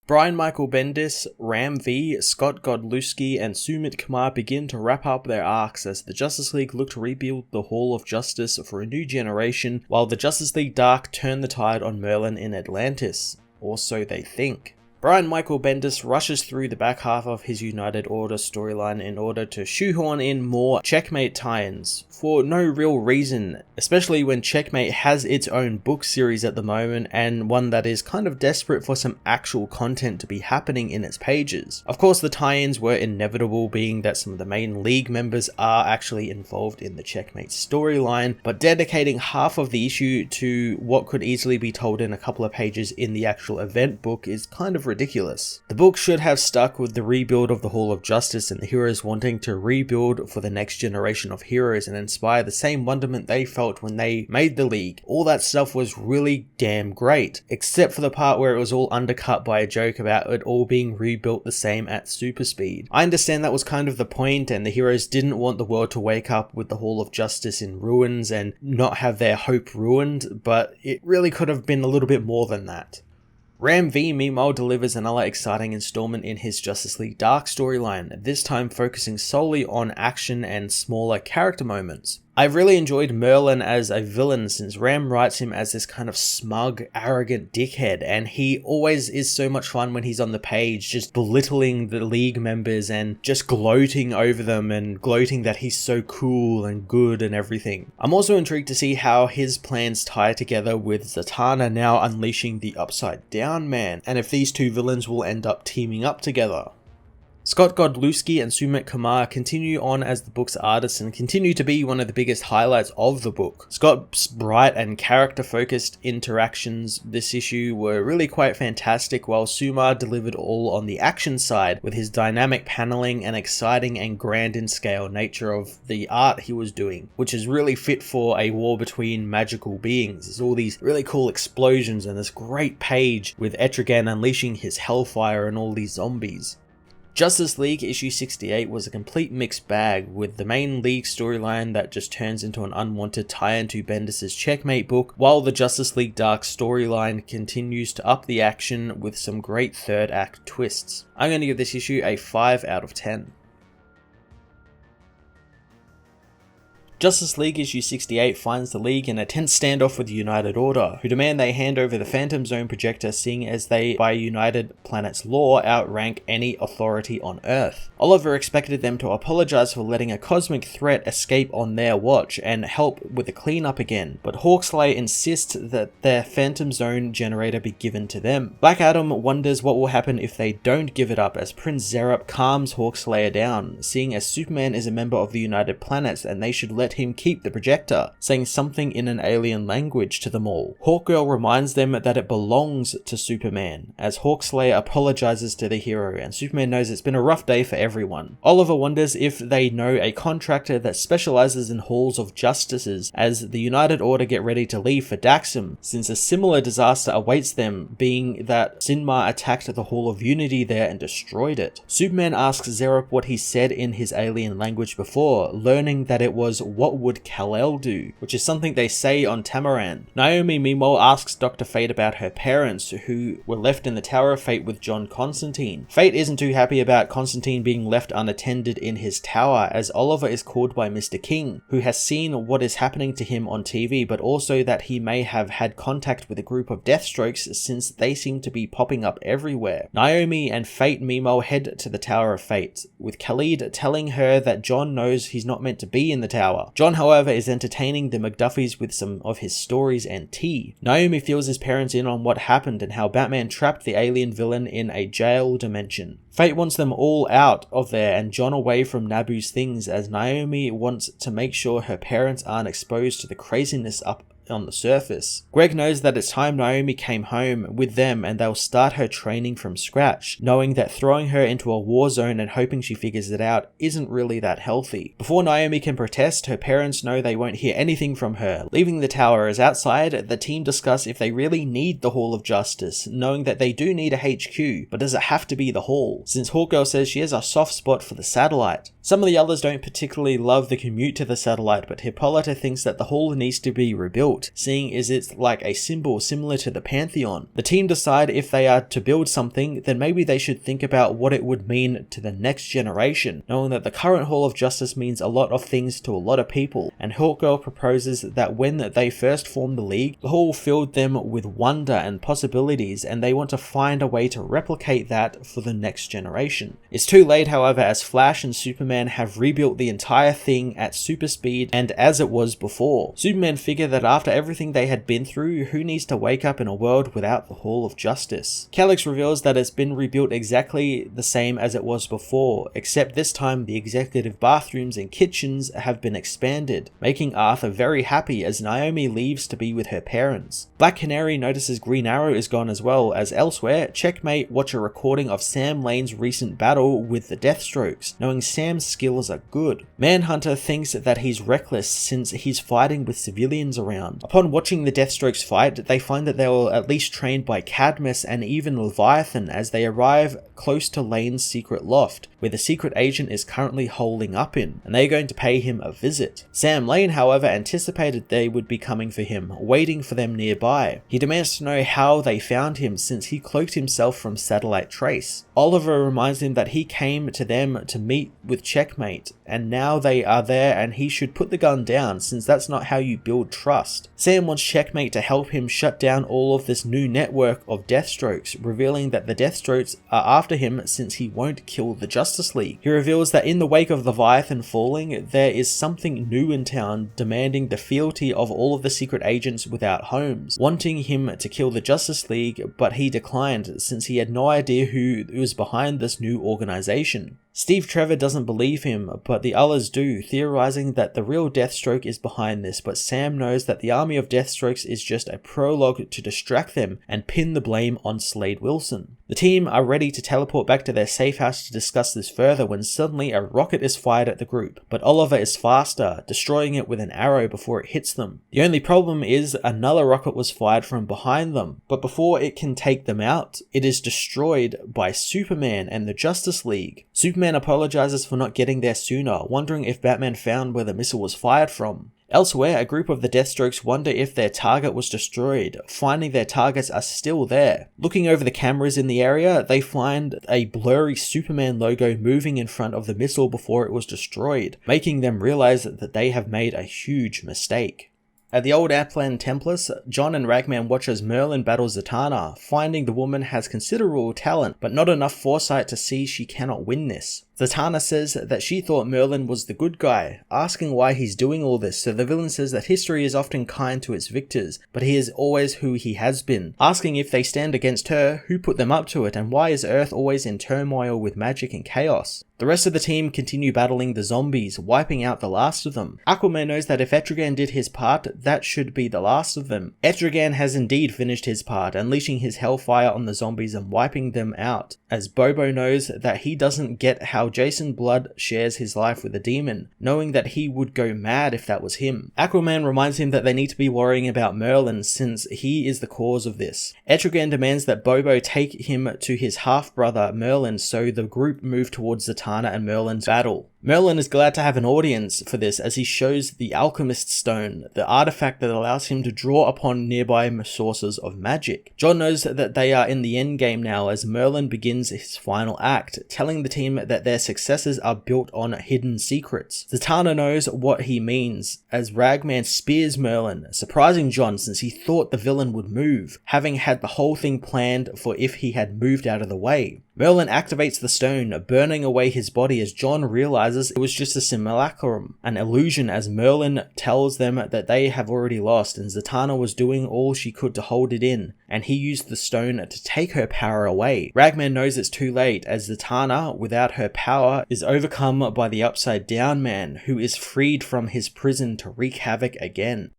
Brian Michael Bendis, Ram V, Scott Godlewski, and Sumit Kumar begin to wrap up their arcs as the Justice League look to rebuild the Hall of Justice for a new generation, while the Justice League Dark turn the tide on Merlin in Atlantis. Or so they think. Brian Michael Bendis rushes through the back half of his United Order storyline in order to shoehorn in more Checkmate tie-ins, for no real reason, especially when Checkmate has its own book series at the moment, and one that is kind of desperate for some actual content to be happening in its pages. Of course, the tie-ins were inevitable, being that some of the main League members are actually involved in the Checkmate storyline, but dedicating half of the issue to what could easily be told in a couple of pages in the actual event book is kind of ridiculous. The book should have stuck with the rebuild of the Hall of Justice and the heroes wanting to rebuild for the next generation of heroes and inspire the same wonderment they felt when they made the League. All that stuff was really damn great, except for the part where it was all undercut by a joke about it all being rebuilt the same at super speed. I understand that was kind of the point, and the heroes didn't want the world to wake up with the Hall of Justice in ruins and not have their hope ruined, but it really could have been a little bit more than that. Ram V meanwhile delivers another exciting installment in his Justice League Dark storyline, this time focusing solely on action and smaller character moments. I've really enjoyed Merlin as a villain since Ram writes him as this kind of smug, arrogant dickhead, and he always is so much fun when he's on the page, just belittling the League members and just gloating over them and gloating that he's so cool and good and everything. I'm also intrigued to see how his plans tie together with Zatanna now unleashing the Upside Down Man, and if these two villains will end up teaming up together. Scott Godlewski and Sumit Kumar continue on as the book's artists and continue to be one of the biggest highlights of the book. Scott's bright and character-focused interactions this issue were really quite fantastic, while Sumar delivered all on the action side with his dynamic paneling and exciting and grand in scale nature of the art he was doing, which is really fit for a war between magical beings. There's all these really cool explosions and this great page with Etrigan unleashing his hellfire and all these zombies. Justice League issue 68 was a complete mixed bag, with the main League storyline that just turns into an unwanted tie-in to Bendis' Checkmate book, while the Justice League Dark storyline continues to up the action with some great third act twists. I'm going to give this issue a 5 out of 10. Justice League issue 68 finds the League in a tense standoff with the United Order, who demand they hand over the Phantom Zone projector, seeing as they, by United Planet's law, outrank any authority on Earth. Oliver expected them to apologize for letting a cosmic threat escape on their watch and help with the cleanup again, but Hawkslayer insists that their Phantom Zone generator be given to them. Black Adam wonders what will happen if they don't give it up, as Prince Zerup calms Hawkslayer down, seeing as Superman is a member of the United Planets and they should let him keep the projector, saying something in an alien language to them all. Hawkgirl reminds them that it belongs to Superman, as Hawkslayer apologizes to the hero, and Superman knows it's been a rough day for everyone. Oliver wonders if they know a contractor that specializes in halls of justices, as the United Order get ready to leave for Daxam, since a similar disaster awaits them, being that Sinmar attacked the Hall of Unity there and destroyed it. Superman asks Zerup what he said in his alien language before, learning that it was "What would Kal-El do?" which is something they say on Tamaran. Naomi meanwhile asks Dr. Fate about her parents, who were left in the Tower of Fate with John Constantine. Fate isn't too happy about Constantine being left unattended in his tower, as Oliver is called by Mr. King, who has seen what is happening to him on TV, but also that he may have had contact with a group of Deathstrokes since they seem to be popping up everywhere. Naomi and Fate meanwhile head to the Tower of Fate, with Khalid telling her that John knows he's not meant to be in the tower. John, however, is entertaining the McDuffies with some of his stories and tea. Naomi fills his parents in on what happened and how Batman trapped the alien villain in a jail dimension. Fate wants them all out of there and John away from Nabu's things, as Naomi wants to make sure her parents aren't exposed to the craziness up on the surface. Greg knows that it's time Naomi came home with them and they'll start her training from scratch, knowing that throwing her into a war zone and hoping she figures it out isn't really that healthy. Before Naomi can protest, her parents know they won't hear anything from her. Leaving the tower, as outside, the team discuss if they really need the Hall of Justice, knowing that they do need a HQ, but does it have to be the Hall? Since Hawkgirl says she has a soft spot for the satellite. Some of the others don't particularly love the commute to the satellite, but Hippolyta thinks that the Hall needs to be rebuilt, built, seeing as it's like a symbol similar to the Pantheon. The team decide if they are to build something, then maybe they should think about what it would mean to the next generation, knowing that the current Hall of Justice means a lot of things to a lot of people, and Hawkgirl proposes that when they first formed the League, the Hall filled them with wonder and possibilities, and they want to find a way to replicate that for the next generation. It's too late, however, as Flash and Superman have rebuilt the entire thing at super speed and as it was before. Superman figured that after everything they had been through, who needs to wake up in a world without the Hall of Justice? Calyx reveals that it's been rebuilt exactly the same as it was before, except this time the executive bathrooms and kitchens have been expanded, making Arthur very happy as Naomi leaves to be with her parents. Black Canary notices Green Arrow is gone as well, as elsewhere, Checkmate watch a recording of Sam Lane's recent battle with the Deathstrokes, knowing Sam's skills are good. Manhunter thinks that he's reckless since he's fighting with civilians around. Upon watching the Deathstrokes fight, they find that they were at least trained by Cadmus and even Leviathan as they arrive close to Lane's secret loft, where the secret agent is currently holding up in, and they're going to pay him a visit. Sam Lane, however, anticipated they would be coming for him, waiting for them nearby. He demands to know how they found him since he cloaked himself from Satellite Trace. Oliver reminds him that he came to them to meet with Checkmate, and now they are there and he should put the gun down since that's not how you build trust. Sam wants Checkmate to help him shut down all of this new network of Deathstrokes, revealing that the Deathstrokes are after him since he won't kill the Justice League. He reveals that in the wake of Leviathan falling, there is something new in town demanding the fealty of all of the secret agents without homes, wanting him to kill the Justice League, but he declined since he had no idea who was behind this new organization. Steve Trevor doesn't believe him, but the others do, theorizing that the real Deathstroke is behind this, but Sam knows that the army of Deathstrokes is just a prologue to distract them and pin the blame on Slade Wilson. The team are ready to teleport back to their safe house to discuss this further when suddenly a rocket is fired at the group, but Oliver is faster, destroying it with an arrow before it hits them. The only problem is another rocket was fired from behind them, but before it can take them out, it is destroyed by Superman and the Justice League. Superman apologizes for not getting there sooner, wondering if Batman found where the missile was fired from. Elsewhere, a group of the Deathstrokes wonder if their target was destroyed, finding their targets are still there. Looking over the cameras in the area, they find a blurry Superman logo moving in front of the missile before it was destroyed, making them realize that they have made a huge mistake. At the old Aplan Templars, John and Ragman watch as Merlin battles Zatanna, finding the woman has considerable talent, but not enough foresight to see she cannot win this. Zatanna says that she thought Merlin was the good guy, asking why he's doing all this, so the villain says that history is often kind to its victors, but he is always who he has been, asking if they stand against her, who put them up to it, and why is Earth always in turmoil with magic and chaos. The rest of the team continue battling the zombies, wiping out the last of them. Aquaman knows that if Etrigan did his part, that should be the last of them. Etrigan has indeed finished his part, unleashing his hellfire on the zombies and wiping them out, as Bobo knows that he doesn't get how Jason Blood shares his life with a demon, knowing that he would go mad if that was him. Aquaman reminds him that they need to be worrying about Merlin since he is the cause of this. Etrigan demands that Bobo take him to his half-brother Merlin, so the group move towards Zatanna and Merlin's battle. Merlin is glad to have an audience for this as he shows the Alchemist Stone, the artifact that allows him to draw upon nearby sources of magic. John knows that they are in the endgame now as Merlin begins his final act, telling the team that their successes are built on hidden secrets. Zatanna knows what he means as Ragman spears Merlin, surprising John since he thought the villain would move, having had the whole thing planned for if he had moved out of the way. Merlin activates the stone, burning away his body as John realizes it was just a simulacrum, an illusion, as Merlin tells them that they have already lost and Zatanna was doing all she could to hold it in, and he used the stone to take her power away. Ragman knows it's too late as Zatanna, without her power, is overcome by the Upside Down Man, who is freed from his prison to wreak havoc again.